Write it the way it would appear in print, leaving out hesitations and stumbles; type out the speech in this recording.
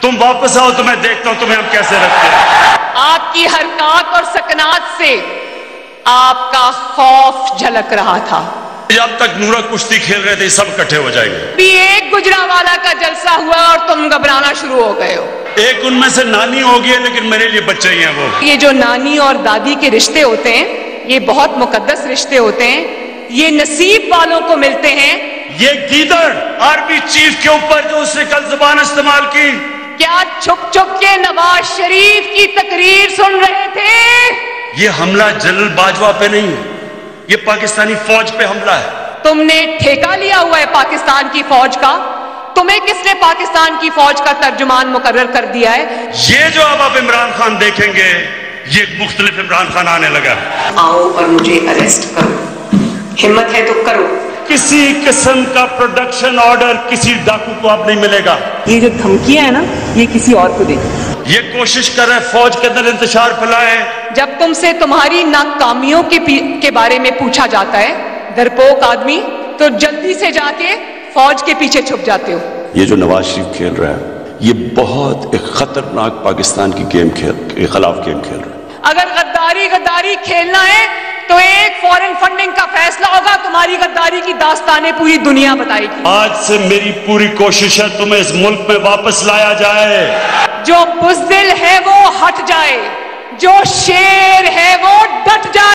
तुम वापस आओ तो मैं देखता हूं तुम्हें हम कैसे रखते हैं। आपकी हरकत और सकनात से आपका खौफ झलक रहा था। जब तक नूरा कुश्ती खेल रहे थे सब इकट्ठे हो जाएंगे। भी एक गुजरावाला का जलसा हुआ और तुम घबराना शुरू हो गए हो। एक उनमें से नानी होगी है, लेकिन मेरे लिए बच्चे ही हैं वो। ये जो नानी और दादी के रिश्ते होते हैं, ये बहुत मुकद्दस रिश्ते होते हैं। ये नसीब वालों को मिलते हैं। ये गीदड़ आर्मी चीफ के ऊपर जो उसने कल जुबान इस्तेमाल की, क्या छुप छुप के नवाज शरीफ की तकरीर सुन रहे थे? ये हमला जनरल बाजवा पे नहीं है, ये पाकिस्तानी फौज पे हमला है। तुमने ठेका लिया हुआ है पाकिस्तान की फौज का। तुम्हें किसने पाकिस्तान की फौज का तर्जुमान मुकर्रर कर दिया है? ये जो अब आप इमरान खान देखेंगे, ये मुख्तलिफ इमरान खान आने लगा। आओ और मुझे अरेस्ट करो, हिम्मत है तो करो। किसी किस्म का प्रोडक्शन ऑर्डर किसी डाकू को अब नहीं मिलेगा। ये जो धमकियां है ना, ये किसी और को दे। ये कोशिश कर रहे फौज के अंदर इंतशार फैलाए। जब तुमसे तुम्हारी नाकामियों के बारे में पूछा जाता है, डरपोक आदमी, तो जल्दी से जाके फौज के पीछे छुप जाते हो। ये जो नवाज शरीफ खेल रहा है, ये बहुत एक खतरनाक पाकिस्तान की गेम के खिलाफ गेम खेल रहा है। अगर गद्दारी खेलना है तो एक फॉरेन फंडिंग का फैसला होगा। तुम्हारी गद्दारी की दास्तानें पूरी दुनिया बताएगी। आज से मेरी पूरी कोशिश है तुम्हें इस मुल्क में वापस लाया जाए। जो बुज़दिल है वो हट जाए, जो शेर है वो डट जाए।